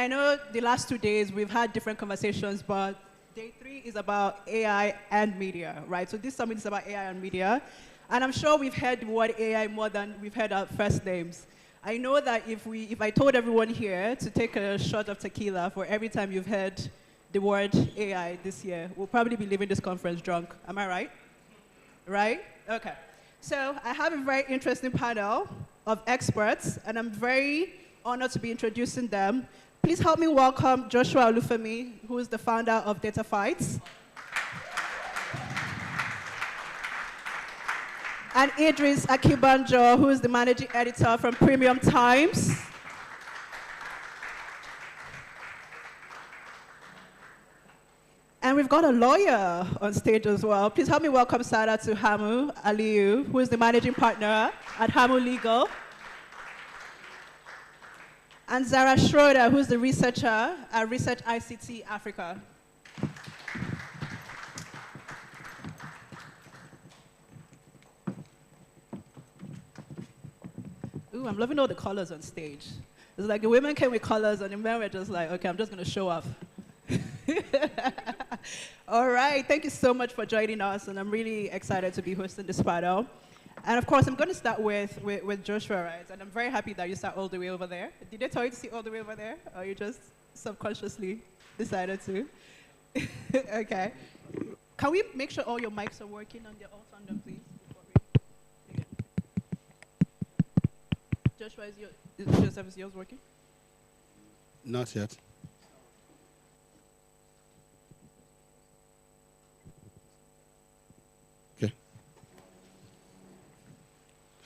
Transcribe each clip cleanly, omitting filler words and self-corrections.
I know the last 2 days we've had different conversations, but day 3 is about AI and media, right? So this summit is about AI and media. And I'm sure we've heard the word AI more than we've heard our first names. I know that if I told everyone here to take a shot of tequila for every time you've heard the word AI this year, we'll probably be leaving this conference drunk. Am I right? Right? Okay. So I have a very interesting panel of experts, and I'm very honored to be introducing them. Please help me welcome Joshua Olufemi, who is the founder of Dataphyte, and Idris Akinabjo, who is the managing editor from Premium Times. And we've got a lawyer on stage as well. Please help me welcome Saadatu Hamu, Aliyu, who is the managing partner at Hamu Legal. And Zara Schroeder, who is the researcher at Research ICT Africa. Ooh, I'm loving all the colors on stage. It's like the women came with colors, and the men were just like, okay, I'm just going to show off. All right, thank you so much for joining us, and I'm really excited to be hosting this panel. And of course, I'm going to start with Joshua, right? And I'm very happy that you sat all the way over there. Did they tell you to sit all the way over there, or you just subconsciously decided to? Okay. Can we make sure all your mics are working and they're all turned on, please? Joshua, is yours working? Not yet. Okay.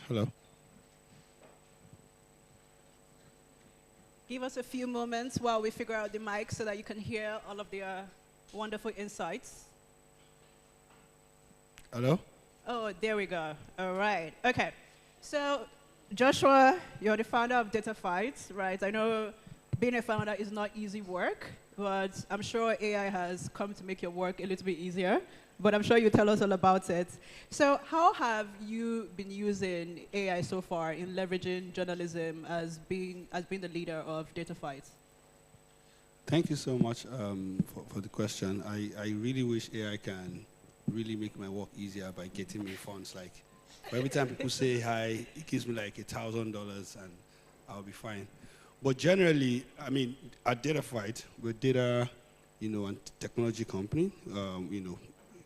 Hello. Give us a few moments while we figure out the mic so that you can hear all of the wonderful insights. Hello? Oh, there we go. All right. Okay. So, Joshua, you're the founder of Dataphyte, right? I know being a founder is not easy work, but I'm sure AI has come to make your work a little bit easier. But I'm sure you'll tell us all about it. So how have you been using AI so far in leveraging journalism as being the leader of Dataphyte? Thank you so much for the question. I really wish AI can really make my work easier by getting me funds. Like, for every time people say hi, it gives me like $1,000 and I'll be fine. But generally, I mean, at Dataphyte, we're data, and technology company,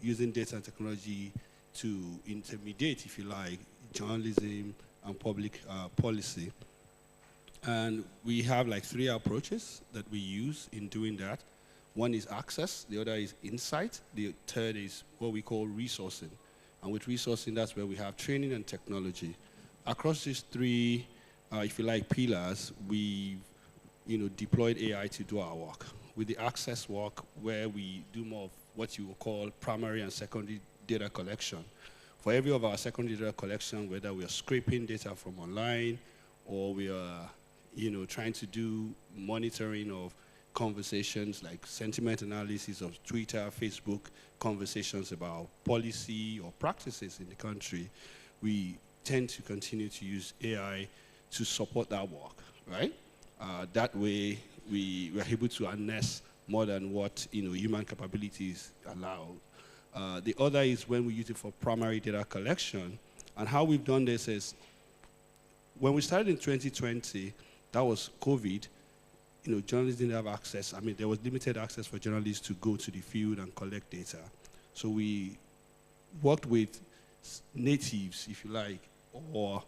using data and technology to intermediate, if you like, journalism and public policy. And we have like 3 approaches that we use in doing that. One is access, the other is insight, the third is what we call resourcing. And with resourcing, that's where we have training and technology. Across these 3, if you like, pillars, we've deployed AI to do our work. With the access work, where we do more of what you will call primary and secondary data collection. For every of our secondary data collection, whether we are scraping data from online or we are trying to do monitoring of conversations like sentiment analysis of Twitter, Facebook, conversations about policy or practices in the country, we tend to continue to use AI to support that work, right? That way, we are able to harness more than what human capabilities allow. The other is when we use it for primary data collection. And how we've done this is, when we started in 2020, that was COVID, journalists didn't have access. I mean, there was limited access for journalists to go to the field and collect data. So we worked with natives, if you like, or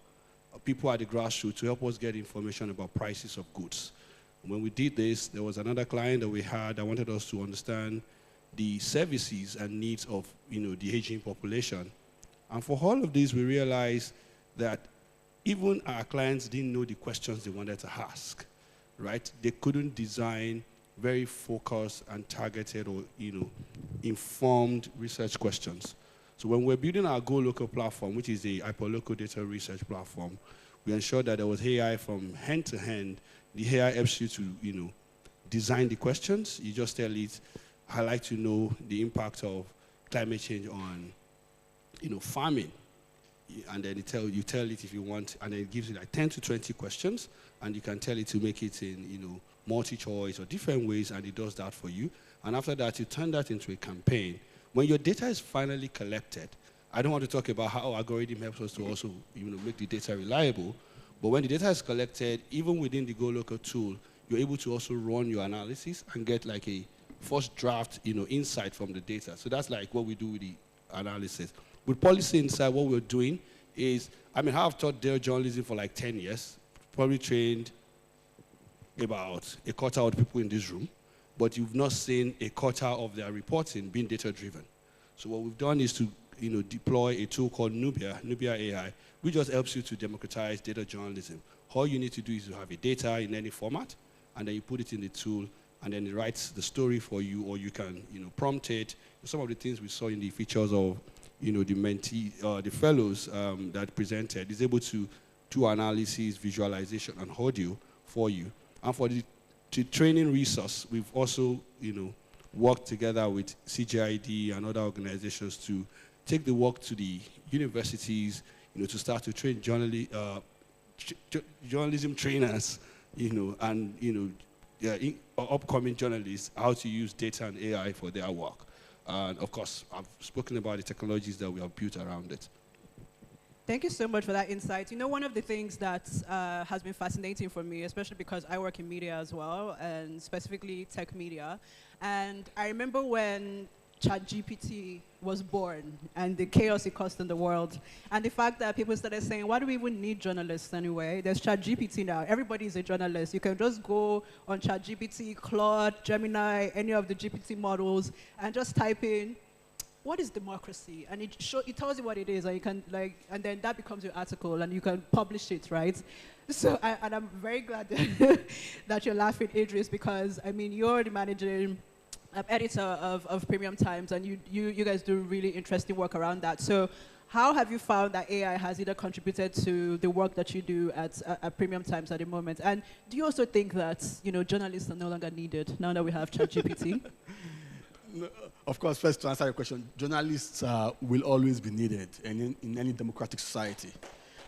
people at the grassroots to help us get information about prices of goods. When we did this, there was another client that we had that wanted us to understand the services and needs of the aging population. And for all of this, we realized that even our clients didn't know the questions they wanted to ask, right? They couldn't design very focused and targeted or informed research questions. So when we're building our Go Local platform, which is a hyperlocal data research platform, we ensured that there was AI from hand to hand. The AI helps you to, design the questions. You just tell it, I like to know the impact of climate change on, farming. and then you tell it if you want, and then it gives you like 10 to 20 questions, and you can tell it to make it in, multi-choice or different ways, and it does that for you. And after that, you turn that into a campaign. When your data is finally collected, I don't want to talk about how algorithm helps us to also, make the data reliable, but when the data is collected, even within the Go Local tool, you're able to also run your analysis and get like a first draft, insight from the data. So that's like what we do with the analysis. With Policy Insight, what we're doing is, I've taught data journalism for like 10 years, probably trained about a quarter of the people in this room, but you've not seen a quarter of their reporting being data-driven. So what we've done is to deploy a tool called Nubia AI, which just helps you to democratize data journalism. All you need to do is to have a data in any format, and then you put it in the tool, and then it writes the story for you, or you can prompt it. Some of the things we saw in the features of the mentee, the fellows that presented, is able to do analysis, visualization, and audio for you. And for the training resource, we've also, worked together with CGID and other organizations to take the work to the universities, to start to train journalism trainers, and, upcoming journalists how to use data and AI for their work. And of course, I've spoken about the technologies that we have built around it. Thank you so much for that insight. One of the things that has been fascinating for me, especially because I work in media as well, and specifically tech media, and I remember when ChatGPT was born and the chaos it caused in the world, and the fact that people started saying, why do we even need journalists anyway? There's ChatGPT now. Everybody is a journalist. You can just go on ChatGPT, Claude, Gemini, any of the GPT models, and just type in, what is democracy? And it tells you what it is, and you can and then that becomes your article, and you can publish it, right? So, and I'm very glad that you're laughing, Idris, because you're the managing editor of Premium Times, and you guys do really interesting work around that. So, how have you found that AI has either contributed to the work that you do at Premium Times at the moment? And do you also think that journalists are no longer needed now that we have ChatGPT? Of course, first to answer your question, journalists will always be needed in any democratic society.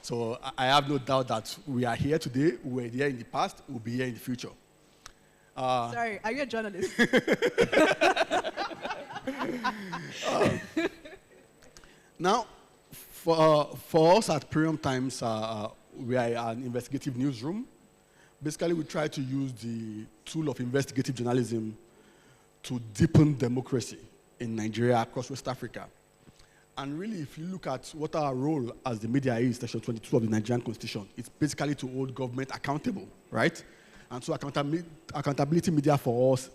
So I have no doubt that we are here today, we were here in the past, we'll be here in the future. Sorry, are you a journalist? Now, for us at Premium Times, we are an investigative newsroom. Basically, we try to use the tool of investigative journalism to deepen democracy in Nigeria, across West Africa. And really, if you look at what our role as the media is, Section 22 of the Nigerian Constitution, it's basically to hold government accountable, right? And so accountability media for us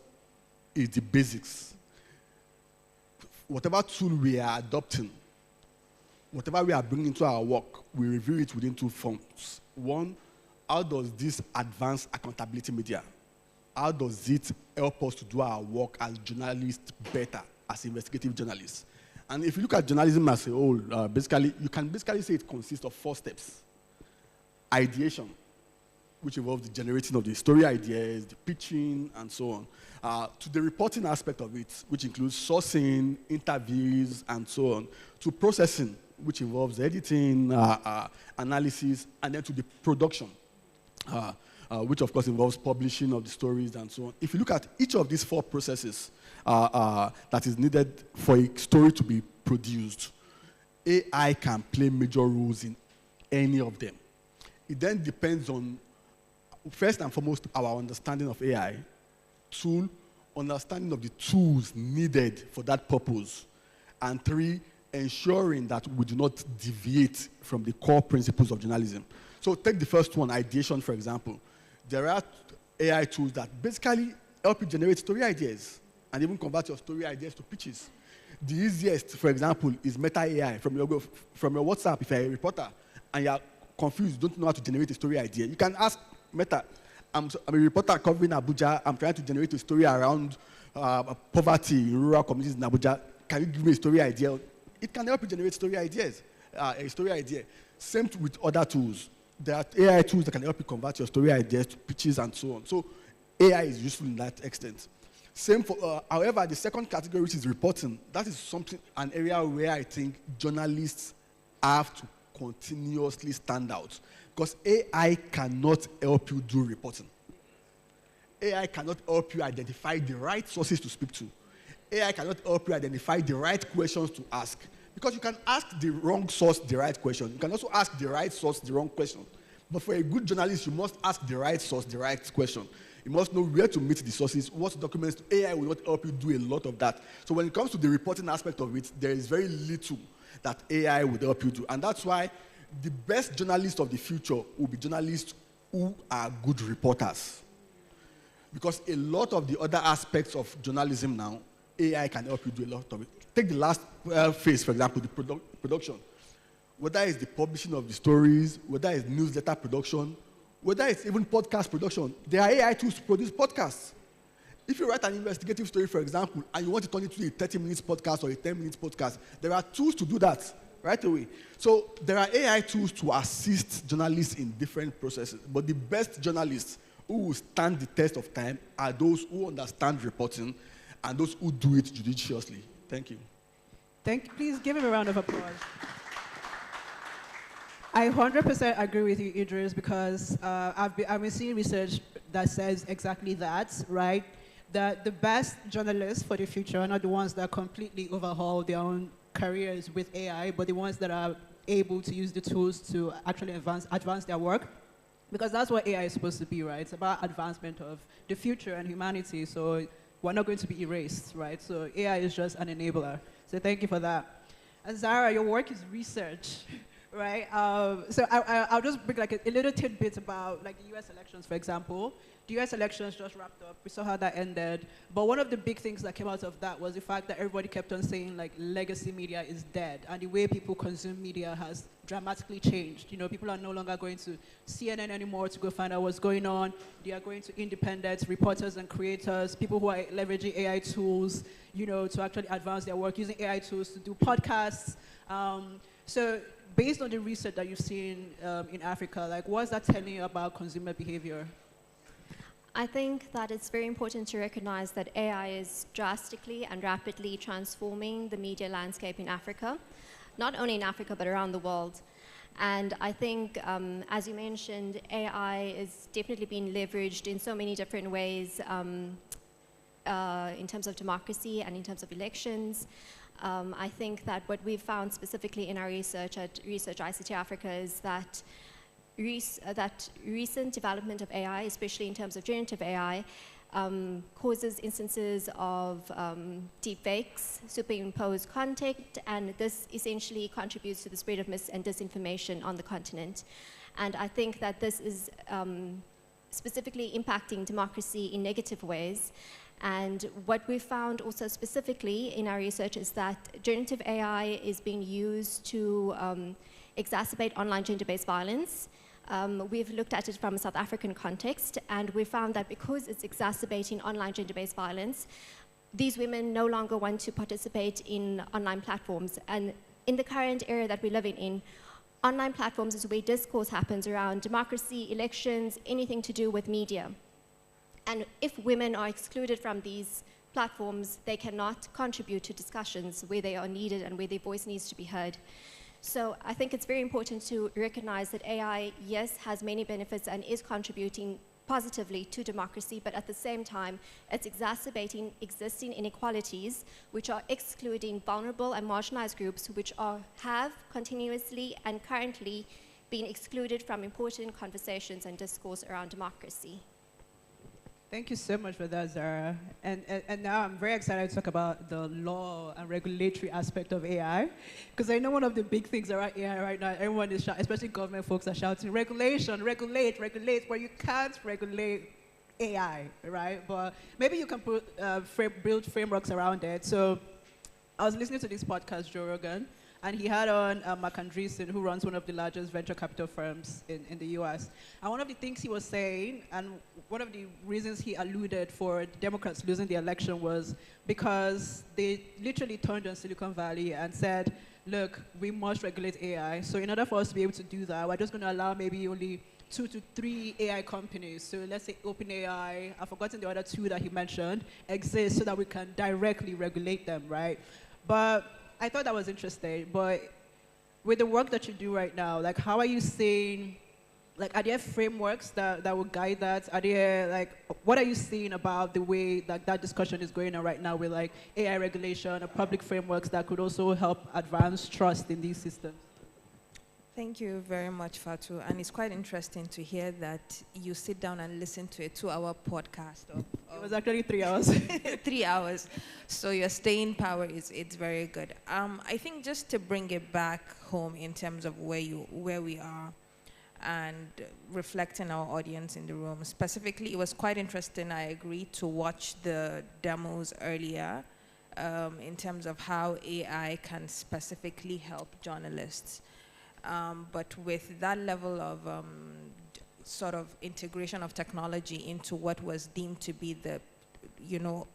is the basics. Whatever tool we are adopting, whatever we are bringing into our work, we review it within two fronts. One, how does this advance accountability media? How does it help us to do our work as journalists better, as investigative journalists? And if you look at journalism as a whole, you can basically say it consists of 4 steps. Ideation, which involves the generating of the story ideas, the pitching, and so on, to the reporting aspect of it, which includes sourcing, interviews, and so on, to processing, which involves editing, analysis, and then to the production, which of course involves publishing of the stories and so on. If you look at each of these 4 processes that is needed for a story to be produced, AI can play major roles in any of them. It then depends on, first and foremost, our understanding of AI, 2, understanding of the tools needed for that purpose, and 3, ensuring that we do not deviate from the core principles of journalism. So take the first one, ideation, for example. There are AI tools that basically help you generate story ideas and even convert your story ideas to pitches. The easiest, for example, is Meta AI. From your WhatsApp, if you're a reporter and you're confused, don't know how to generate a story idea, you can ask Meta, I'm a reporter covering Abuja, I'm trying to generate a story around poverty in rural communities in Abuja. Can you give me a story idea? It can help you generate story ideas, a story idea. Same with other tools. There are AI tools that can help you convert your story ideas to pitches and so on. So AI is useful in that extent. Same for, however, the second category, which is reporting, that is an area where I think journalists have to continuously stand out. Because AI cannot help you do reporting. AI cannot help you identify the right sources to speak to. AI cannot help you identify the right questions to ask. Because you can ask the wrong source the right question. You can also ask the right source the wrong question. But for a good journalist, you must ask the right source the right question. You must know where to meet the sources, what documents. AI will not help you do a lot of that. So when it comes to the reporting aspect of it, there is very little that AI would help you do. And that's why the best journalists of the future will be journalists who are good reporters. Because a lot of the other aspects of journalism now, AI can help you do a lot of it. Take the last phase, for example, the production. Whether it's the publishing of the stories, whether it's newsletter production, whether it's even podcast production, there are AI tools to produce podcasts. If you write an investigative story, for example, and you want to turn it to a 30-minute podcast or a 10-minute podcast, there are tools to do that right away. So there are AI tools to assist journalists in different processes. But the best journalists who will stand the test of time are those who understand reporting and those who do it judiciously. Thank you. Please give him a round of applause. I 100% agree with you, Idris, because I've been seeing research that says exactly that, right? That the best journalists for the future are not the ones that completely overhaul their own careers with AI, but the ones that are able to use the tools to actually advance their work. Because that's what AI is supposed to be, right? It's about advancement of the future and humanity, so we're not going to be erased, right? So AI is just an enabler. So thank you for that. And Zara, your work is research, right? So I'll just bring like a little tidbit about like the US elections, for example. The US elections just wrapped up. We saw how that ended. But one of the big things that came out of that was the fact that everybody kept on saying like legacy media is dead. And the way people consume media has dramatically changed. You know, people are no longer going to CNN anymore to go find out what's going on. They are going to independent reporters and creators, people who are leveraging AI tools, you know, to actually advance their work, using AI tools to do podcasts. So based on the research that you've seen in Africa, like what's that telling you about consumer behavior? I think that it's very important to recognize that AI is drastically and rapidly transforming the media landscape in Africa, not only in Africa, but around the world. And I think, as you mentioned, AI is definitely being leveraged in so many different ways in terms of democracy and in terms of elections. I think that what we've found specifically in our research at Research ICT Africa is that recent development of AI, especially in terms of generative AI, causes instances of deepfakes, superimposed content, and this essentially contributes to the spread of mis and disinformation on the continent. And I think that this is specifically impacting democracy in negative ways. And what we found also specifically in our research is that generative AI is being used to exacerbate online gender-based violence. We've looked at it from a South African context, and we found that because it's exacerbating online gender-based violence, these women no longer want to participate in online platforms. And in the current era that we're living in, online platforms is where discourse happens around democracy, elections, anything to do with media. And if women are excluded from these platforms, they cannot contribute to discussions where they are needed and where their voice needs to be heard. So I think it's very important to recognize that AI, yes, has many benefits and is contributing positively to democracy, but at the same time, it's exacerbating existing inequalities, which are excluding vulnerable and marginalized groups, which have continuously and currently been excluded from important conversations and discourse around democracy. Thank you so much for that, Zara. And now I'm very excited to talk about the law and regulatory aspect of AI, because I know one of the big things around AI right now, everyone is shouting, especially government folks are shouting, regulation, regulate, regulate, where you can't regulate AI, right? But maybe you can build frameworks around it. So I was listening to this podcast, Joe Rogan, and he had on Idris, who runs one of the largest venture capital firms in the US. And one of the things he was saying, and one of the reasons he alluded for Democrats losing the election was because they literally turned on Silicon Valley and said, look, we must regulate AI. So in order for us to be able to do that, we're just going to allow maybe only 2 to 3 AI companies. So let's say OpenAI, I've forgotten the other 2 that he mentioned, exist so that we can directly regulate them, right? But I thought that was interesting, but with the work that you do right now, like how are you seeing, like are there frameworks that will guide that? Are there like, what are you seeing about the way that discussion is going on right now with like AI regulation or public frameworks that could also help advance trust in these systems? Thank you very much, Fatu. And it's quite interesting to hear that you sit down and listen to a 2-hour podcast. It was actually 3 hours. 3 hours. So your staying power it's very good. I think just to bring it back home in terms of where we are and reflecting our audience in the room. Specifically, it was quite interesting, I agree, to watch the demos earlier in terms of how AI can specifically help journalists. But with that level of sort of integration of technology into what was deemed to be the,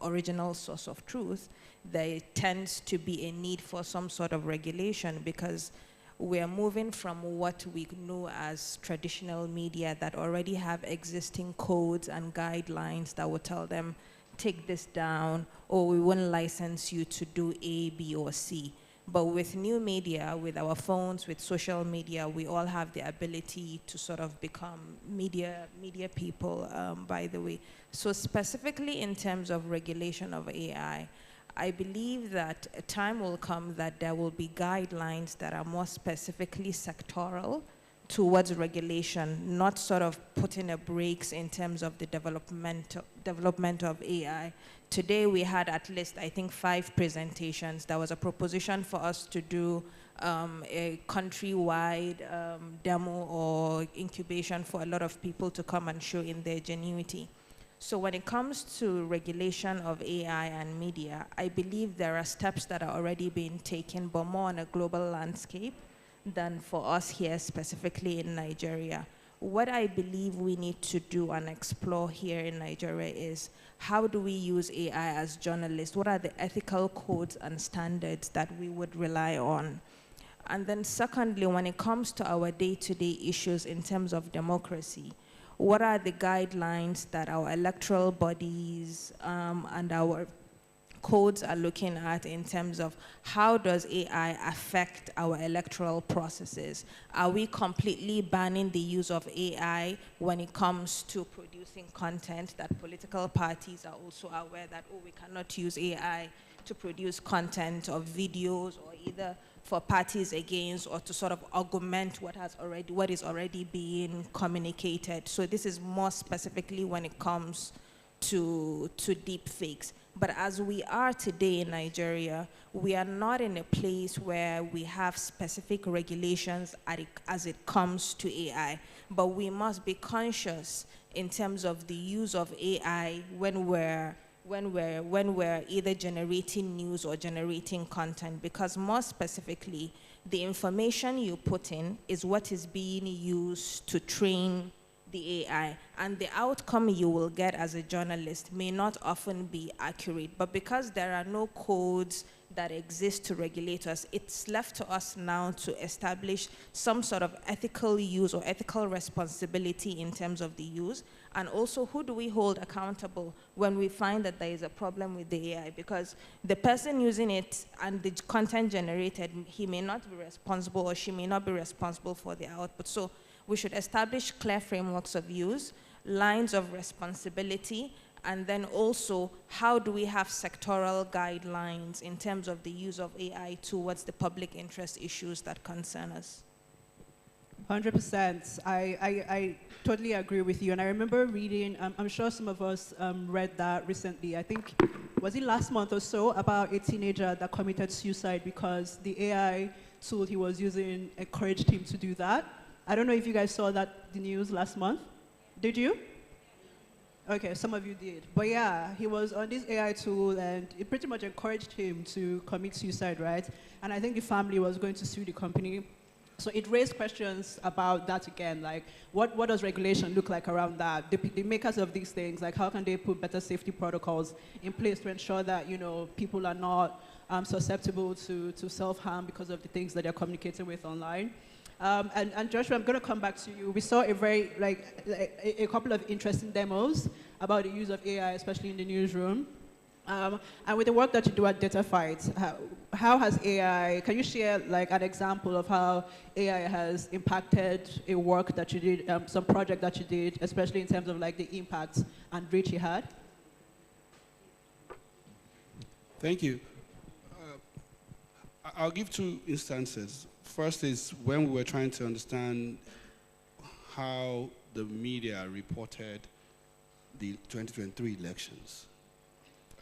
original source of truth, there tends to be a need for some sort of regulation, because we're moving from what we know as traditional media that already have existing codes and guidelines that will tell them, take this down, or we won't license you to do A, B, or C. But with new media, with our phones, with social media, we all have the ability to sort of become media people, by the way. So specifically in terms of regulation of AI, I believe that a time will come that there will be guidelines that are more specifically sectoral towards regulation, not sort of putting a brakes in terms of the development of AI. Today we had at least, I think, 5 presentations. There was a proposition for us to do a countrywide demo or incubation for a lot of people to come and show in their genuity. So when it comes to regulation of AI and media, I believe there are steps that are already being taken, but more on a global landscape than for us here specifically in Nigeria. What I believe we need to do and explore here in Nigeria is, how do we use AI as journalists? What are the ethical codes and standards that we would rely on? And then secondly, when it comes to our day-to-day issues in terms of democracy, what are the guidelines that our electoral bodies and our codes are looking at in terms of how does AI affect our electoral processes? Are we completely banning the use of AI when it comes to producing content, that political parties are also aware that, oh, we cannot use AI to produce content or videos, or either for parties against or to sort of augment what is already being communicated? So this is more specifically when it comes to deep fakes. But as we are today in Nigeria, we are not in a place where we have specific regulations as it comes to AI. But we must be conscious in terms of the use of AI when we're either generating news or generating content, because more specifically, the information you put in is what is being used to train the AI, and the outcome you will get as a journalist may not often be accurate. But because there are no codes that exist to regulate us, it's left to us now to establish some sort of ethical use or ethical responsibility in terms of the use. And also, who do we hold accountable when we find that there is a problem with the AI? Because the person using it and the content generated, he may not be responsible, or she may not be responsible for the output. So we should establish clear frameworks of use, lines of responsibility, and then also, how do we have sectoral guidelines in terms of the use of AI towards the public interest issues that concern us? 100%. I totally agree with you. And I remember reading, I'm sure some of us read that recently, I think, was it last month or so, about a teenager that committed suicide because the AI tool he was using encouraged him to do that. I don't know if you guys saw the news last month. Did you? Okay, some of you did. But yeah, he was on this AI tool and it pretty much encouraged him to commit suicide, right? And I think the family was going to sue the company. So it raised questions about that again, like what does regulation look like around that? The makers of these things, like how can they put better safety protocols in place to ensure that, people are not susceptible to self-harm because of the things that they're communicating with online? And Joshua, I'm going to come back to you. We saw a couple of interesting demos about the use of AI, especially in the newsroom. And with the work that you do at Dataphyte, how has AI, can you share like an example of how AI has impacted a work that you did, some project that you did, especially in terms of like the impact and reach you had? Thank you. I'll give two instances. First is when we were trying to understand how the media reported the 2023 elections.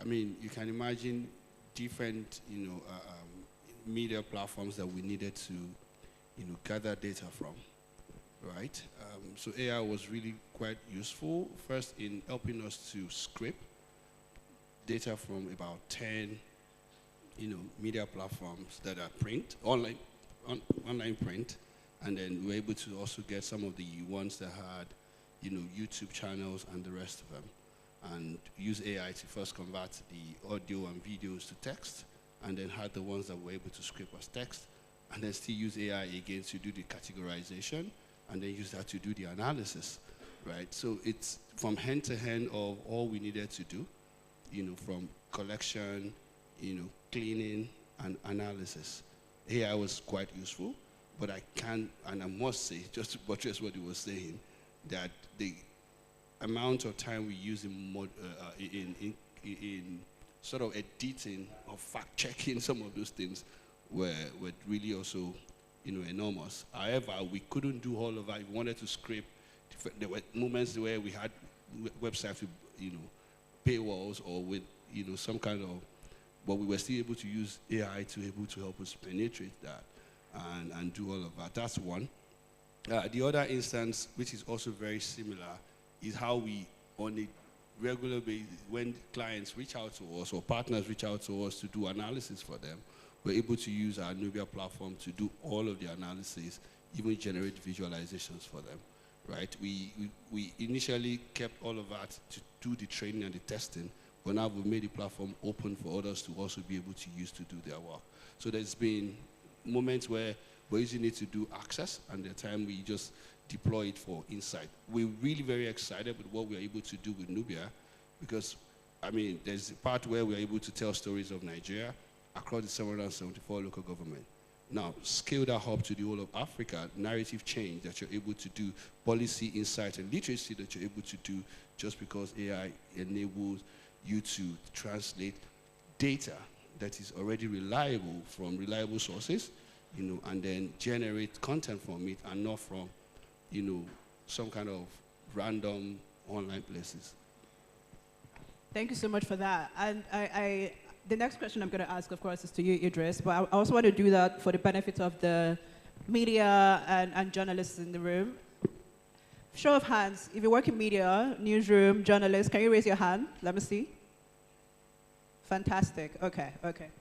I mean, you can imagine different, media platforms that we needed to, gather data from, right? So AI was really quite useful, first in helping us to scrape data from about 10, media platforms that are print, online print, and then we were able to also get some of the ones that had, YouTube channels and the rest of them, and use AI to first convert the audio and videos to text, and then had the ones that were able to scrape as text, and then still use AI again to do the categorization, and then use that to do the analysis, right? So it's from hand to hand of all we needed to do, from collection, cleaning, and analysis. AI was quite useful, but I can, and I must say, just to buttress what he was saying, that the amount of time we use in sort of editing or fact-checking some of those things were really also, enormous. However, we couldn't do all of that. We wanted to scrape. There were moments where we had websites with, paywalls or with, some kind of, but we were still able to use AI to help us penetrate that and do all of that. That's one. The other instance, which is also very similar, is how we, on a regular basis, when clients reach out to us or partners reach out to us to do analysis for them, we're able to use our Nubia platform to do all of the analysis, even generate visualizations for them, right? We initially kept all of that to do the training and the testing, but now we've made the platform open for others to also be able to use to do their work. So there's been moments where we're using it to do access, and the time we just deploy it for insight. We're really very excited with what we're able to do with Nubia, because, I mean, there's a part where we're able to tell stories of Nigeria across the 774 local government. Now, scale that up to the whole of Africa, narrative change that you're able to do, policy insight and literacy that you're able to do just because AI enables you to translate data that is already reliable from reliable sources, and then generate content from it and not from, some kind of random online places. Thank you so much for that. And the next question I'm going to ask, of course, is to you, Idris, but I also want to do that for the benefit of the media and journalists in the room. Show of hands, if you work in media, newsroom, journalists, can you raise your hand? Let me see. Fantastic. Okay.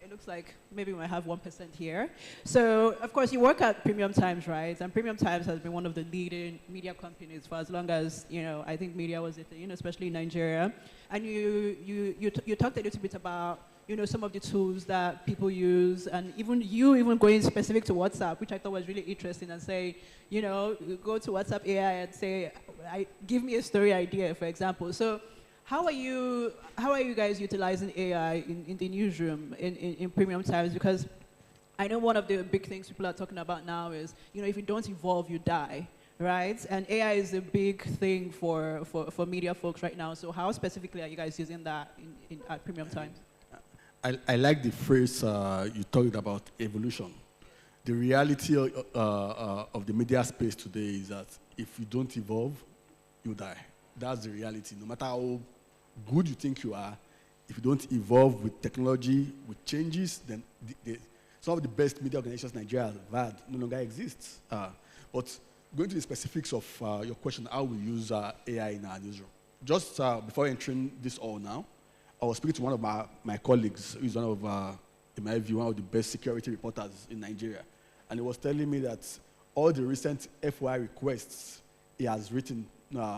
It looks like maybe we might have 1% here. So, of course, you work at Premium Times, right? And Premium Times has been one of the leading media companies for as long as, I think media was a thing, especially in Nigeria. And you talked a little bit about, some of the tools that people use, and even going specific to WhatsApp, which I thought was really interesting, and say, go to WhatsApp AI and say, give me a story idea, for example. So, how are you guys utilizing AI in the newsroom in Premium Times? Because I know one of the big things people are talking about now is, if you don't evolve, you die, right? And AI is a big thing for media folks right now. So how specifically are you guys using that at Premium Times? I like the phrase you talked about, evolution. The reality of the media space today is that if you don't evolve, you die. That's the reality. No matter how good you think you are, if you don't evolve with technology, with changes, then some of the best media organizations Nigeria have had no longer exist. But going to the specifics of your question, how we use AI in our newsroom. Just before entering this all now, I was speaking to one of my colleagues, who is one of, in my view, one of the best security reporters in Nigeria. And he was telling me that all the recent FOI requests he has written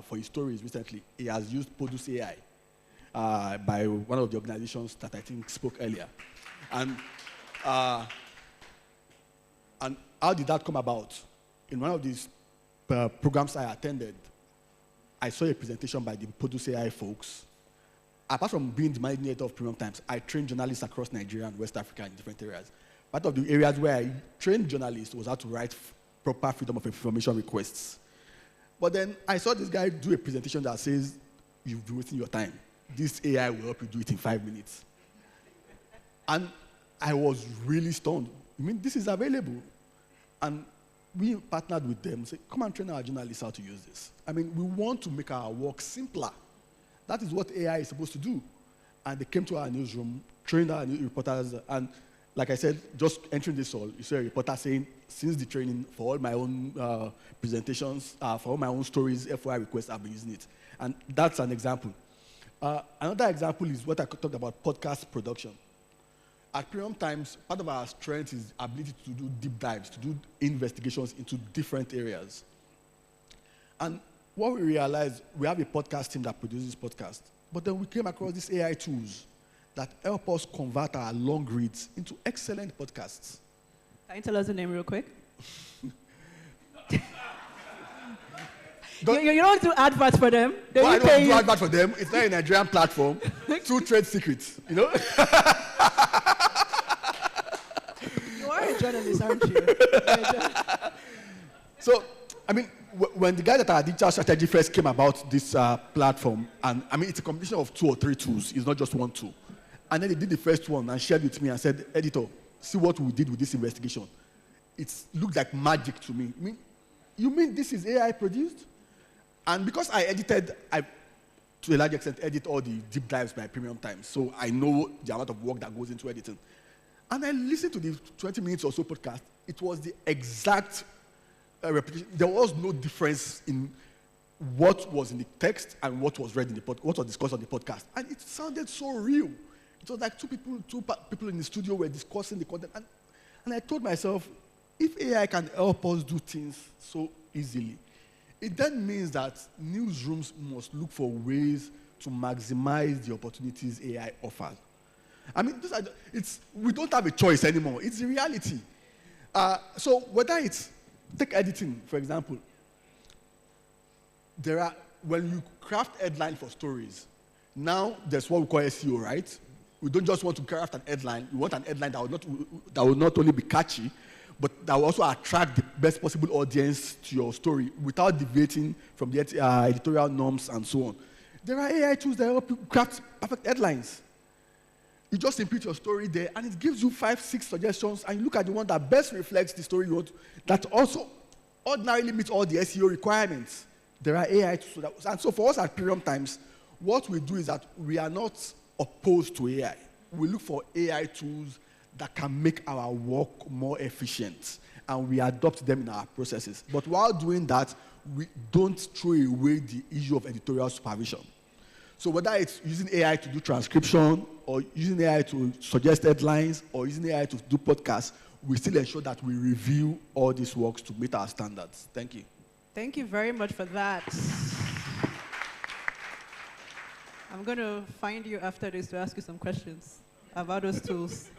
for his stories recently, he has used Produce AI by one of the organizations that I think spoke earlier. And how did that come about? In one of these programs I attended, I saw a presentation by the Produce AI folks, apart from being the managing editor of Premium Times, I trained journalists across Nigeria and West Africa in different areas. Part of the areas where I trained journalists was how to write proper freedom of information requests. But then I saw this guy do a presentation that says, you've been wasting your time. This AI will help you do it in 5 minutes. And I was really stunned. I mean, this is available. And we partnered with them, said, come and train our journalists how to use this. I mean, we want to make our work simpler. That is what AI is supposed to do. And they came to our newsroom, trained our new reporters, and like I said, just entering this hall, you saw a reporter saying, since the training, for all my own presentations, for all my own stories, FOI requests, I've been using it. And that's an example. Another example is what I talked about, podcast production. At Premium Times, part of our strength is ability to do deep dives, to do investigations into different areas. And what we realized, we have a podcast team that produces podcasts, but then we came across these AI tools that help us convert our long reads into excellent podcasts. Can you tell us the name real quick? Don't, you don't do adverts for them. Well, I don't do adverts for them. It's not a Nigerian platform. Two trade secrets, you know? You are a journalist, aren't you? So, I mean, when the guy that our digital strategy first came about this platform, and I mean, it's a combination of 2 or 3 tools. It's not just one tool. And then they did the first one and shared with me and said, editor, see what we did with this investigation. It looked like magic to me. I mean, you mean this is AI produced? And because I edited, to a large extent, edit all the deep dives by Premium Times, so I know the amount of work that goes into editing. And I listened to the 20 minutes or so podcast. It was the exact replication. There was no difference in what was in the text and what was read in the what was discussed on the podcast. And it sounded so real. It was like two people in the studio were discussing the content. And I told myself, if AI can help us do things so easily, it then means that newsrooms must look for ways to maximize the opportunities AI offers. I mean, we don't have a choice anymore. It's the reality. So whether it's, take editing, for example. When you craft headline for stories, now there's what we call SEO, right? We don't just want to craft an headline. We want an headline that will not only be catchy, but that will also attract the best possible audience to your story without deviating from the editorial norms and so on. There are AI tools that help you craft perfect headlines. You just input your story there, and it gives you 5, 6 suggestions, and you look at the one that best reflects the story you want, that also ordinarily meets all the SEO requirements. There are AI tools. And so for us at Premium Times, what we do is that we are not opposed to AI. We look for AI tools that can make our work more efficient, and we adopt them in our processes. But while doing that, we don't throw away the issue of editorial supervision. So whether it's using AI to do transcription, or using AI to suggest headlines, or using AI to do podcasts, we still ensure that we review all these works to meet our standards. Thank you. Thank you very much for that. I'm going to find you after this to ask you some questions about those tools.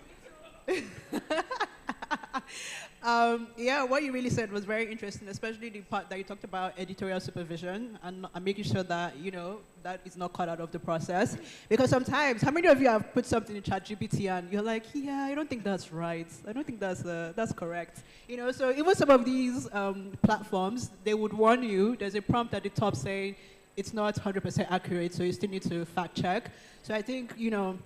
Yeah, what you really said was very interesting, especially the part that you talked about editorial supervision and making sure that, you know, that is not cut out of the process. Because sometimes, how many of you have put something in ChatGPT and you're like, yeah, I don't think that's right. I don't think that's correct. You know, so even some of these platforms, they would warn you, there's a prompt at the top saying, it's not 100% accurate, so you still need to fact check. So I think, you know,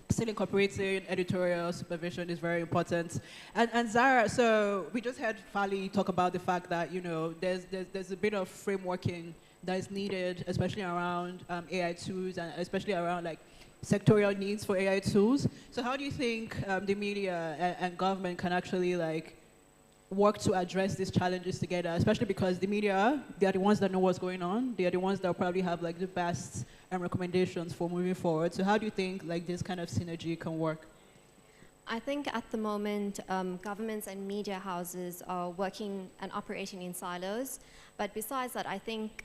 still incorporating editorial supervision is very important. And Zara, so we just heard Fali talk about the fact that, you know, there's a bit of frameworking that is needed, especially around AI tools and especially around like sectorial needs for AI tools. So how do you think the media and government can actually like work to address these challenges together, especially because the media, they are the ones that know what's going on. They are the ones that probably have like the best recommendations for moving forward. So how do you think like this kind of synergy can work? I think at the moment, governments and media houses are working and operating in silos. But besides that, I think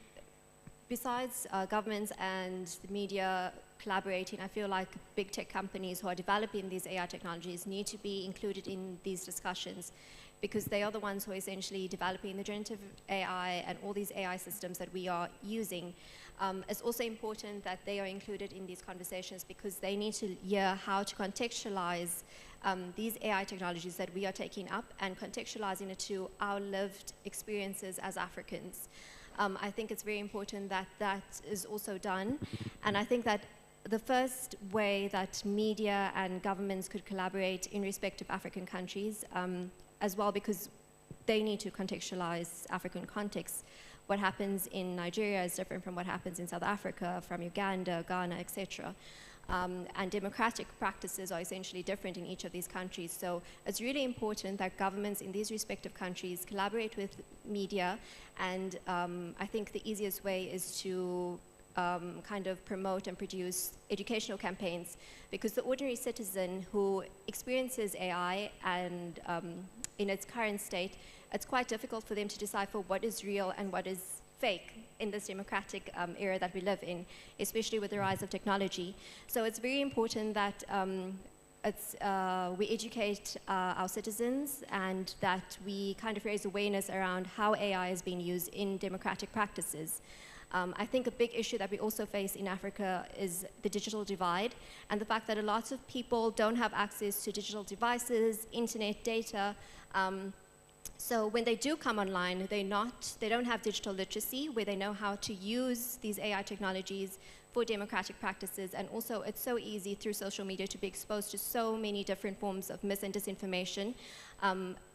besides governments and the media collaborating, I feel like big tech companies who are developing these AI technologies need to be included in these discussions, because they are the ones who are essentially developing the generative AI and all these AI systems that we are using. It's also important that they are included in these conversations because they need to hear how to contextualize these AI technologies that we are taking up and contextualizing it to our lived experiences as Africans. I think it's very important that that is also done. And I think that the first way that media and governments could collaborate in respect of African countries, as well, because they need to contextualize African contexts. What happens in Nigeria is different from what happens in South Africa, from Uganda, Ghana, etc. And democratic practices are essentially different in each of these countries. So it's really important that governments in these respective countries collaborate with media. And I think the easiest way is to kind of promote and produce educational campaigns, because the ordinary citizen who experiences AI and in its current state, it's quite difficult for them to decipher what is real and what is fake in this democratic era that we live in, especially with the rise of technology. So it's very important that we educate our citizens and that we kind of raise awareness around how AI is being used in democratic practices. I think a big issue that we also face in Africa is the digital divide and the fact that a lot of people don't have access to digital devices, internet data. So when they do come online, they don't have digital literacy where they know how to use these AI technologies for democratic practices. And also it's so easy through social media to be exposed to so many different forms of mis and disinformation.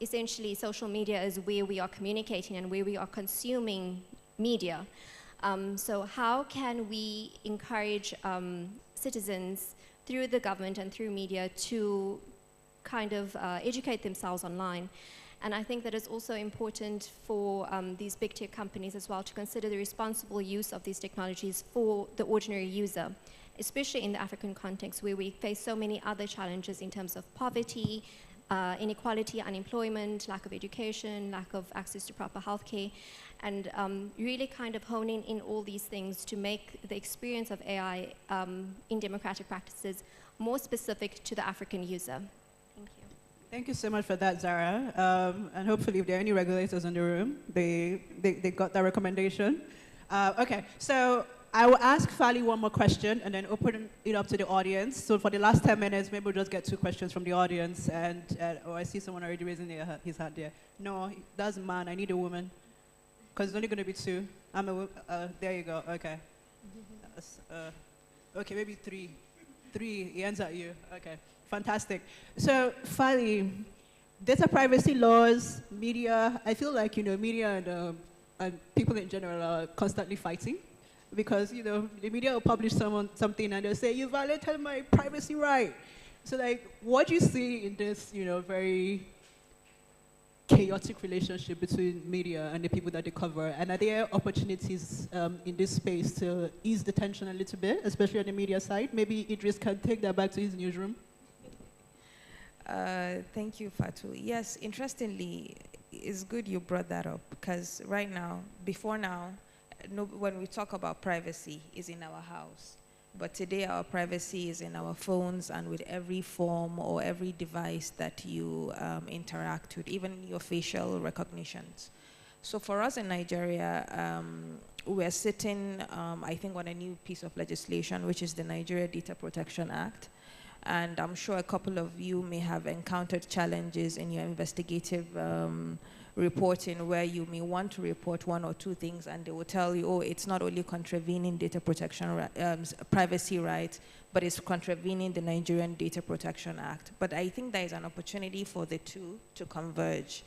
Essentially, social media is where we are communicating and where we are consuming media. So how can we encourage citizens through the government and through media to kind of educate themselves online? And I think that it's also important for these big tech companies as well to consider the responsible use of these technologies for the ordinary user, especially in the African context where we face so many other challenges in terms of poverty, inequality, unemployment, lack of education, lack of access to proper healthcare, and really kind of honing in all these things to make the experience of AI in democratic practices more specific to the African user. Thank you. Thank you so much for that, Zara. And hopefully if there are any regulators in the room, they got that recommendation. Okay, so I will ask Fali one more question and then open it up to the audience. So for the last 10 minutes, maybe we'll just get 2 questions from the audience. And I see someone already raising his hand there. No, that's a man. I need a woman. Because it's only going to be 2. I'm a there you go. Okay. Okay, maybe 3. 3. He ends at you. Okay. Fantastic. So, Fali, data privacy laws, media, I feel like, media and people in general are constantly fighting because, the media will publish something and they'll say, you violated my privacy right. So, like, what do you see in this, very chaotic relationship between media and the people that they cover? And are there opportunities in this space to ease the tension a little bit, especially on the media side? Maybe Idris can take that back to his newsroom. Thank you, Fatu. Yes, interestingly, it's good you brought that up because right now, before now, when we talk about privacy, is in our house. But today, our privacy is in our phones and with every form or every device that you interact with, even your facial recognitions. So for us in Nigeria, we're sitting, I think, on a new piece of legislation, which is the Nigeria Data Protection Act. And I'm sure a couple of you may have encountered challenges in your investigative reporting where you may want to report 1 or 2 things and they will tell you, oh, it's not only contravening data protection privacy rights, but it's contravening the Nigerian Data Protection Act. But I think there is an opportunity for the 2 to converge.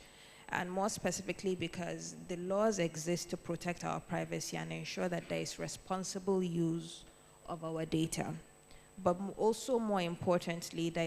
And more specifically because the laws exist to protect our privacy and ensure that there is responsible use of our data. But also more importantly, there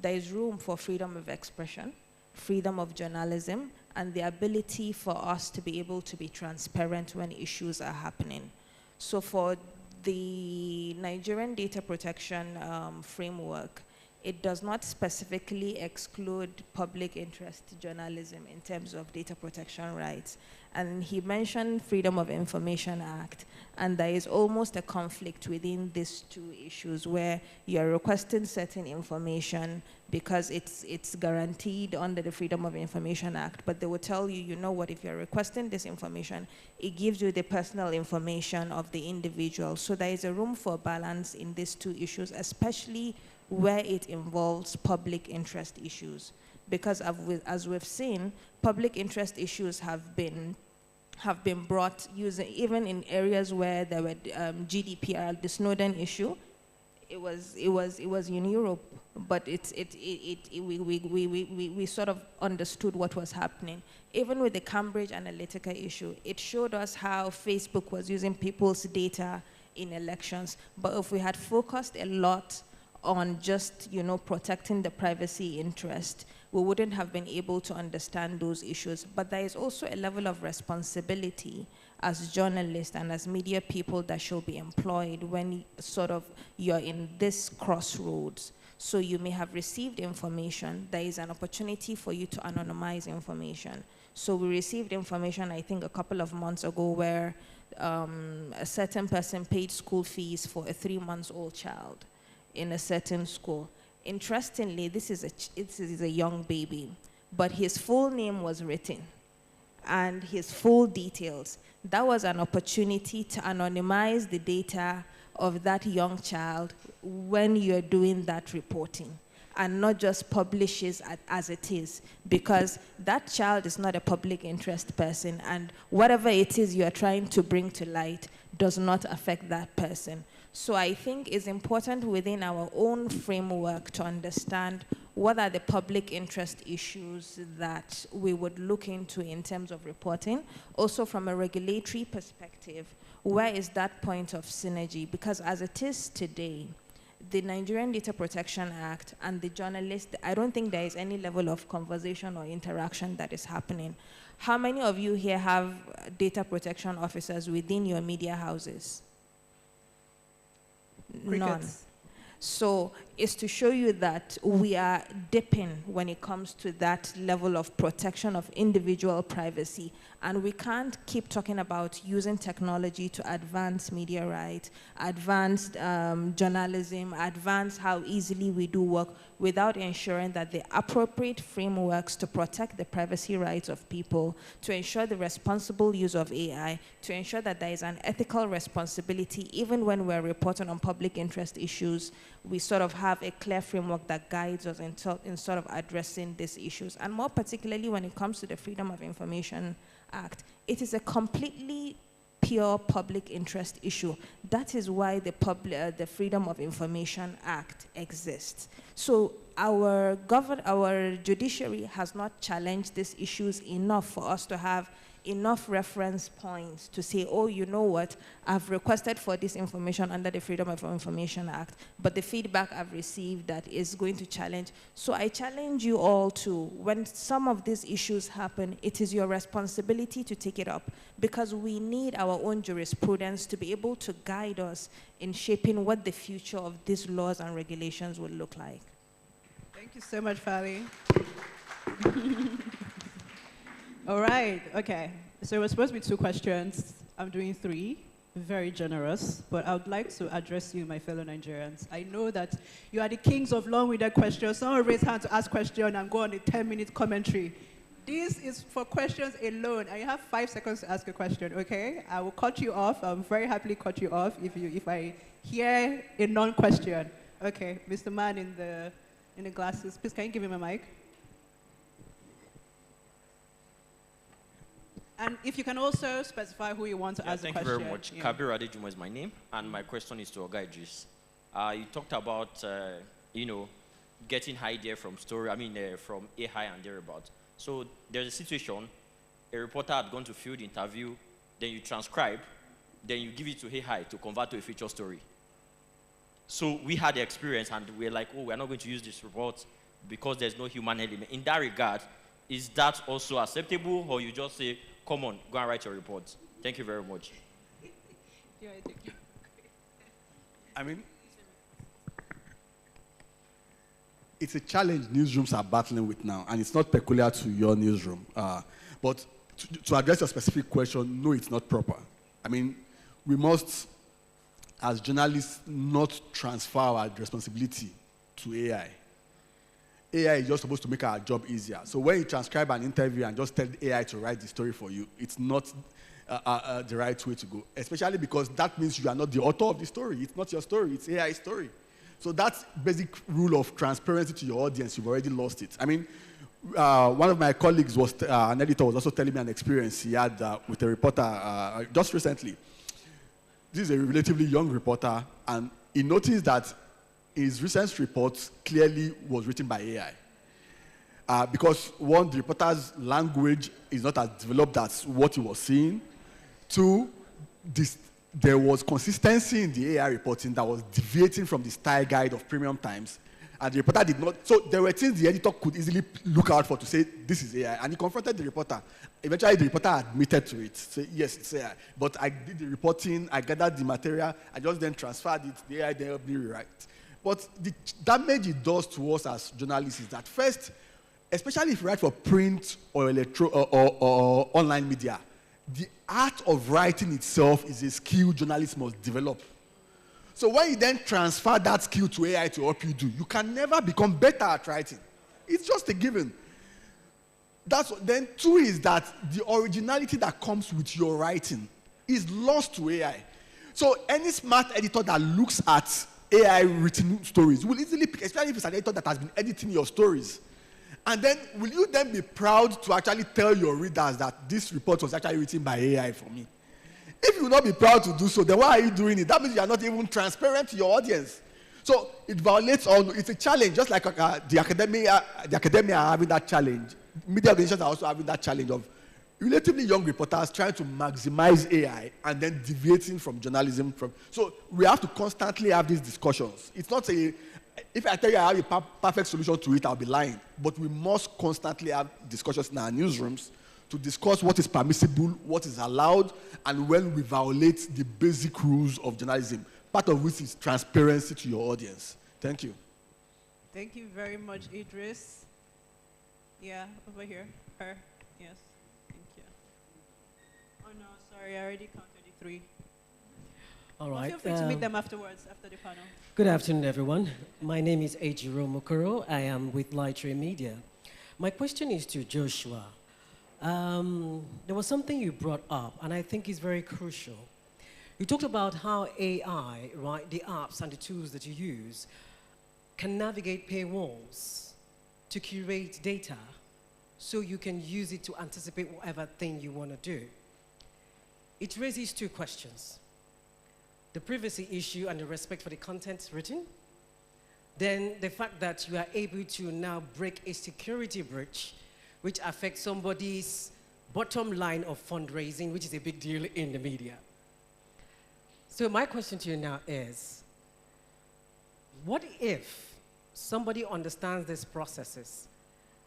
is room for freedom of expression, freedom of journalism, and the ability for us to be able to be transparent when issues are happening. So for the Nigerian data protection framework, it does not specifically exclude public interest journalism in terms of data protection rights. And he mentioned Freedom of Information Act, and there is almost a conflict within these two issues where you're requesting certain information because it's guaranteed under the Freedom of Information Act, but they will tell you, you know what, if you're requesting this information, it gives you the personal information of the individual. So there is a room for balance in these two issues, especially where it involves public interest issues. Because as we've seen, public interest issues have been brought using, even in areas where there were GDPR, the Snowden issue. It was in Europe, but we sort of understood what was happening. Even with the Cambridge Analytica issue, it showed us how Facebook was using people's data in elections. But if we had focused a lot on just, protecting the privacy interest, we wouldn't have been able to understand those issues. But there is also a level of responsibility as journalists and as media people that should be employed when you're in this crossroads. So you may have received information. There is an opportunity for you to anonymize information. So we received information, I think, a couple of months ago where a certain person paid school fees for a 3-month-old child in a certain school. Interestingly, this is a young baby, but his full name was written and his full details. That was an opportunity to anonymize the data of that young child when you're doing that reporting, and not just publish it as it is, because that child is not a public interest person, and whatever it is you're trying to bring to light does not affect that person. So I think it's important within our own framework to understand what are the public interest issues that we would look into in terms of reporting. Also from a regulatory perspective, where is that point of synergy? Because as it is today, the Nigerian Data Protection Act and the journalist, I don't think there is any level of conversation or interaction that is happening. How many of you here have data protection officers within your media houses? None. So it's to show you that we are dipping when it comes to that level of protection of individual privacy. And we can't keep talking about using technology to advance media rights, advance journalism, advance how easily we do work without ensuring that the appropriate frameworks to protect the privacy rights of people, to ensure the responsible use of AI, to ensure that there is an ethical responsibility even when we're reporting on public interest issues, we sort of have a clear framework that guides us in sort of addressing these issues. And more particularly when it comes to the Freedom of Information Act, it is a completely pure public interest issue. That is why the Freedom of Information Act exists. So our judiciary has not challenged these issues enough for us to have enough reference points to say, oh, you know what, I've requested for this information under the Freedom of Information Act, but the feedback I've received that is going to challenge. So I challenge you all to, when some of these issues happen, it is your responsibility to take it up, because we need our own jurisprudence to be able to guide us in shaping what the future of these laws and regulations will look like. Thank you so much, Fali. All right, okay. So it was supposed to be 2 questions. I'm doing 3, very generous, but I would like to address you, my fellow Nigerians. I know that you are the kings of long-winded questions. Someone raise hand to ask question and go on a 10-minute commentary. This is for questions alone, and you have 5 seconds to ask a question, okay? I will cut you off. I'll very happily cut you off if I hear a non-question. Okay, Mr. Man in the glasses, please can you give him a mic? And if you can also specify who you want to ask the question. Thank you very much. Yeah. Kabir Adejumo is my name, and my question is to Oga Idris. You talked about, getting idea from from AI and thereabouts. So there's a situation, a reporter had gone to field interview, then you transcribe, then you give it to AI to convert to a feature story. So we had the experience, and we're like, oh, we're not going to use this report because there's no human element. In that regard, is that also acceptable, or you just say, come on, go and write your report? Thank you very much. it's a challenge newsrooms are battling with now, and it's not peculiar to your newsroom. But to address your specific question, no, it's not proper. I mean, we must, as journalists, not transfer our responsibility to AI. AI is just supposed to make our job easier. So when you transcribe an interview and just tell the AI to write the story for you, it's not the right way to go, especially because that means you are not the author of the story. It's not your story, it's AI's story. So that basic rule of transparency to your audience, you've already lost it. I mean, one of my colleagues was, an editor, was also telling me an experience he had with a reporter just recently. This is a relatively young reporter, and he noticed that his recent report clearly was written by AI. Because one, the reporter's language is not as developed as what he was seeing. Two, there was consistency in the AI reporting that was deviating from the style guide of Premium Times. And the reporter did not, so there were things the editor could easily look out for to say, this is AI. And he confronted the reporter. Eventually, the reporter admitted to it. Say, yes, it's AI. But I did the reporting, I gathered the material, I just then transferred it, the AI then helped me rewrite. But the damage it does to us as journalists is that first, especially if you write for print or or online media, the art of writing itself is a skill journalists must develop. So when you then transfer that skill to AI to help you do, you can never become better at writing. It's just a given. Then two is that the originality that comes with your writing is lost to AI. So any smart editor that looks at AI written stories will easily pick, especially if it's an editor that has been editing your stories. And then, will you then be proud to actually tell your readers that this report was actually written by AI for me? If you will not be proud to do so, then why are you doing it? That means you are not even transparent to your audience. So it violates all, it's a challenge, just like the academia are having that challenge. Media organizations are also having that challenge of relatively young reporters trying to maximize AI and then deviating from journalism. So we have to constantly have these discussions. It's not if I tell you I have a perfect solution to it, I'll be lying. But we must constantly have discussions in our newsrooms to discuss what is permissible, what is allowed, and when we violate the basic rules of journalism, part of which is transparency to your audience. Thank you. Thank you very much, Idris. Yeah, over here. Her. Yes. Thank you. Oh, no, sorry. I already counted the three. All right. Feel free to meet them afterwards, after the panel. Good afternoon, everyone. My name is Ejiro Mokoro. I am with Lightree Media. My question is to Joshua. There was something you brought up, and I think is very crucial. You talked about how AI, right, the apps and the tools that you use, can navigate paywalls to curate data so you can use it to anticipate whatever thing you want to do. It raises two questions. The privacy issue and the respect for the content written. Then the fact that you are able to now break a security breach which affects somebody's bottom line of fundraising, which is a big deal in the media. So my question to you now is, what if somebody understands these processes,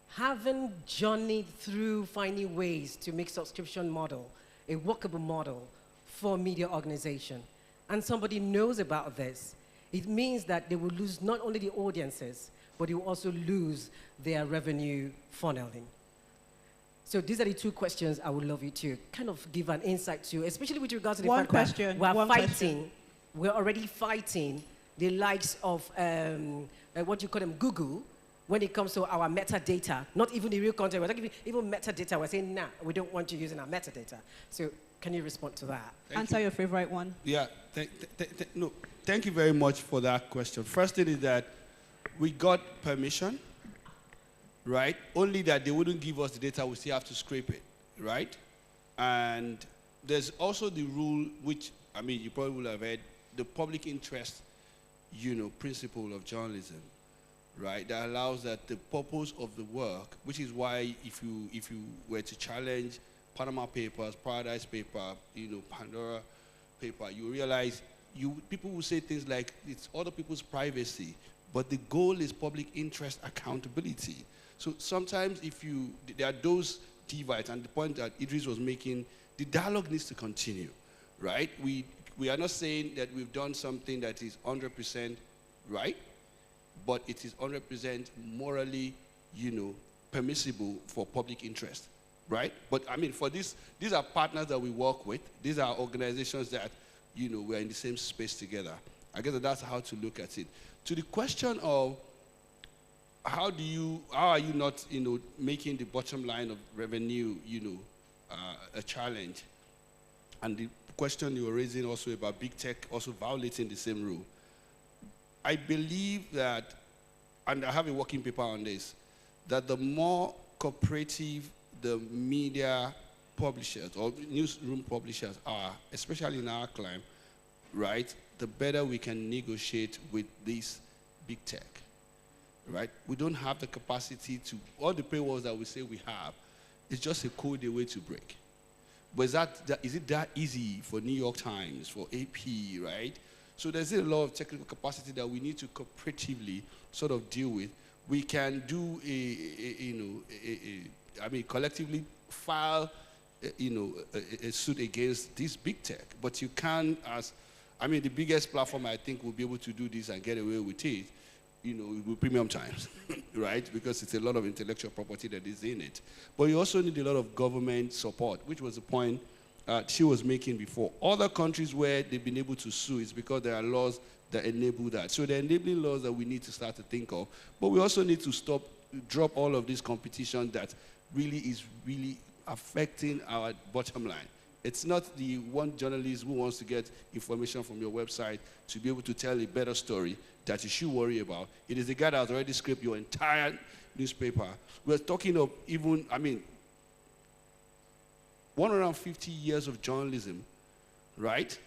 haven't journeyed through finding ways to make subscription model a workable model for media organization, and somebody knows about this, it means that they will lose not only the audiences, but they will also lose their revenue funneling. So these are the two questions I would love you to kind of give an insight to, especially with regards to the fact that we're already fighting the likes of, what you call them, Google, when it comes to our metadata, not even the real content, we're talking even metadata, we're saying, nah, we don't want you using our metadata. So can you respond to that? Answer your favorite one. Yeah, no, thank you very much for that question. First thing is that we got permission, right? Only that they wouldn't give us the data, we still have to scrape it, right? And there's also the rule, which, I mean, you probably will have heard, the public interest, principle of journalism, right? That allows that the purpose of the work, which is why if you were to challenge Panama Papers, Paradise Paper, Pandora Paper, you realize people will say things like it's other people's privacy, but the goal is public interest accountability. So sometimes there are those divides, and the point that Idris was making, the dialogue needs to continue, right? We are not saying that we've done something that is 100% right, but it is 100% morally, permissible for public interest, right? But I mean, for these are partners that we work with. These are organizations that, we're in the same space together. I guess that's how to look at it. To the question of how are you not, making the bottom line of revenue, a challenge? And the question you were raising also about big tech also violating the same rule. I believe that, and I have a working paper on this, that the more cooperative the media publishers or newsroom publishers are, especially in our climate, right, the better we can negotiate with this big tech, right? We don't have the capacity to, all the paywalls that we say we have, it's just a code away to break. But is it that easy for New York Times, for AP, right? So there's a lot of technical capacity that we need to cooperatively sort of deal with. We can do collectively file, a suit against this big tech. But you can, the biggest platform I think will be able to do this and get away with it, with Premium Times, right? Because it's a lot of intellectual property that is in it. But you also need a lot of government support, which was the point she was making before. Other countries where they've been able to sue is because there are laws that enable that. So there are enabling laws that we need to start to think of. But we also need to drop all of this competition that is really affecting our bottom line. It's not the one journalist who wants to get information from your website to be able to tell a better story that you should worry about. It is the guy that has already scraped your entire newspaper. We're talking of 150 years of journalism, right,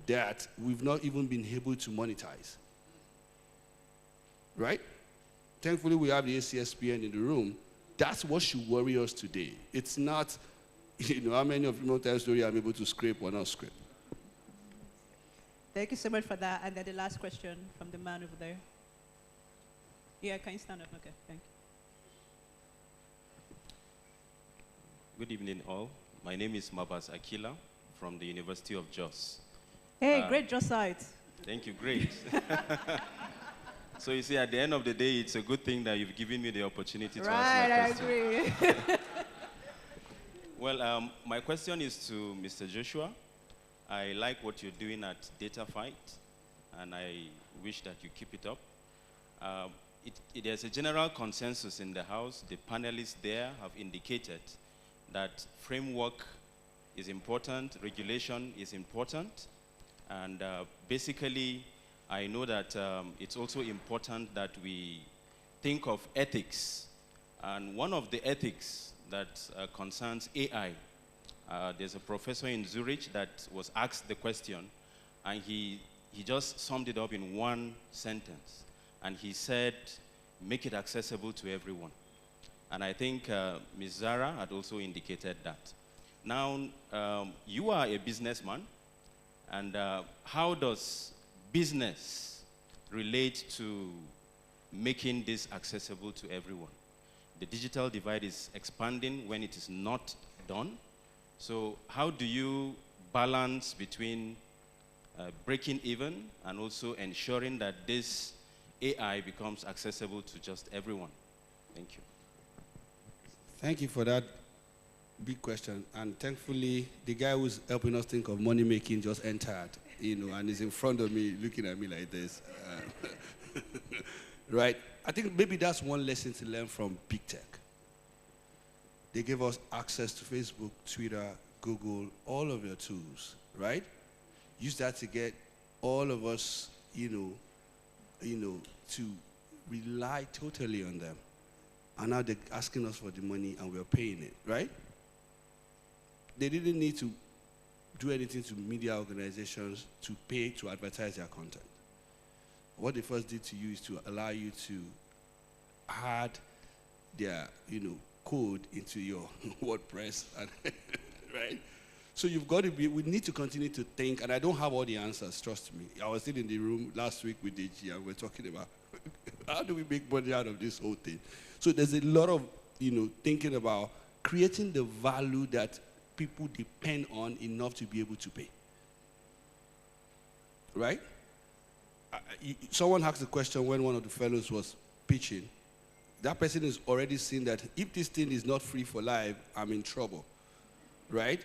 that we've not even been able to monetize, right? Thankfully, we have the ACSPN in the room. That's what should worry us today. It's not, how many of you know that story I'm able to scrape or not scrape. Thank you so much for that. And then the last question from the man over there. Yeah, can you stand up? Okay, thank you. Good evening, all. My name is Mabas Akila from the University of Jos. Hey, great Jos site. Thank you, great. So you see, at the end of the day, it's a good thing that you've given me the opportunity to ask my question. I agree. Well, my question is to Mr. Joshua. I like what you're doing at Dataphyte, and I wish that you keep it up. There's a general consensus in the House. The panelists there have indicated that framework is important, regulation is important, and basically, I know that it's also important that we think of ethics. And one of the ethics that concerns AI, there's a professor in Zurich that was asked the question, and he just summed it up in one sentence. And he said, make it accessible to everyone. And I think Ms. Zara had also indicated that. Now, you are a businessman, and how does business relate to making this accessible to everyone? The digital divide is expanding when it is not done. So how do you balance between breaking even and also ensuring that this AI becomes accessible to just everyone? Thank you. Thank you for that big question. And thankfully, the guy who's helping us think of money making just entered, and is in front of me looking at me like this. Right? I think maybe that's one lesson to learn from big tech. They give us access to Facebook, Twitter, Google, all of your tools, right? Use that to get all of us, to rely totally on them. And now they're asking us for the money and we're paying it, right? They didn't need to do anything to media organizations to pay to advertise their content. What they first did to you is to allow you to add their, code into your WordPress, and right? So you've got to we need to continue to think, and I don't have all the answers, trust me. I was still in the room last week with DG, and we're talking about how do we make money out of this whole thing? So there's a lot of, thinking about creating the value that people depend on enough to be able to pay, right? someone asked the question when one of the fellows was pitching. That person is already seen that if this thing is not free for life, I'm in trouble, right?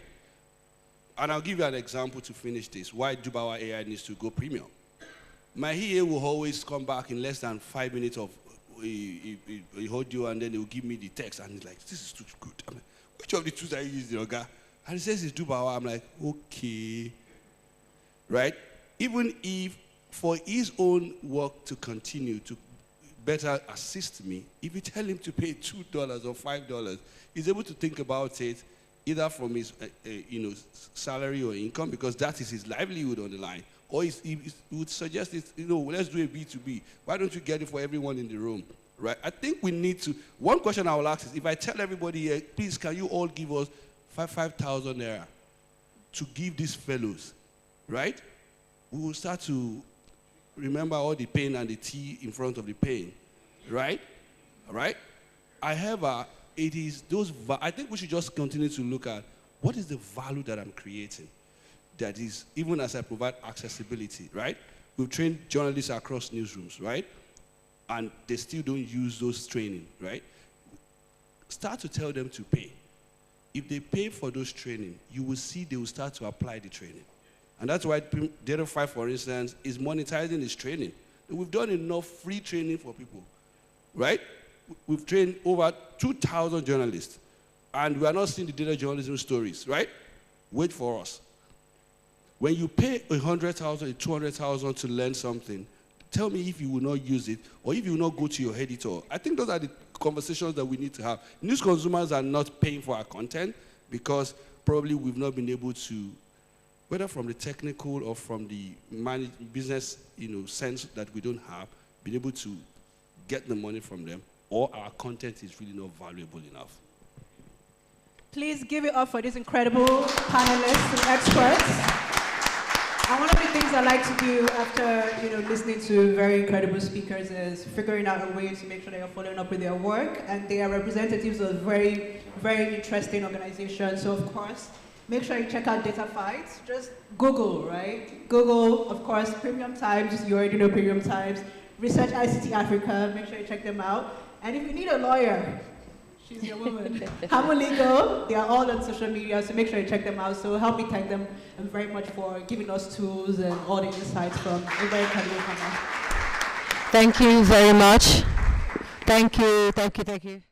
And I'll give you an example to finish this, why Dubawa AI needs to go premium. My EA will always come back in less than 5 minutes of he hold you, and then he will give me the text, and he's like, this is too good. I'm like, which of the tools are you using, Oga? And he says it's Dubawa. I'm like, okay, right? Even if for his own work to continue to better assist me, if you tell him to pay $2 or $5, he's able to think about it either from his salary or income, because that is his livelihood on the line, or he would suggest it, let's do a B2B. Why don't you get it for everyone in the room, right? I think we need to, one question I will ask is, if I tell everybody here, please, can you all give us 5,000 naira to give these fellows, right? We will start to remember all the pain and the tea in front of the pain, right? All right? However, it is those, I think we should just continue to look at what is the value that I'm creating. That is, even as I provide accessibility, right? We've trained journalists across newsrooms, right? And they still don't use those training, right? Start to tell them to pay. If they pay for those training, you will see they will start to apply the training. And that's why Dataphyte, for instance, is monetizing its training. We've done enough free training for people, right? We've trained over 2,000 journalists, and we are not seeing the data journalism stories, right? Wait for us. When you pay 100,000, 200,000 to learn something, tell me if you will not use it, or if you will not go to your editor. I think those are the conversations that we need to have. News consumers are not paying for our content because probably we've not been able to, whether from the technical or from the business sense that we don't have, been able to get the money from them, or our content is really not valuable enough. Please give it up for these incredible panelists and experts. And one of the things I like to do after listening to very incredible speakers is figuring out a way to make sure that you're following up with their work, and they are representatives of very, very interesting organizations. So of course, make sure you check out Dataphyte. Just Google, right? Google, of course, Premium Times, you already know Premium Times. Research ICT Africa, make sure you check them out. And if you need a lawyer, she's your woman. Hamu Legal, they are all on social media, so make sure you check them out. So help me thank them very much for giving us tools and all the insights from a very incredible panel. Thank you very much. Thank you.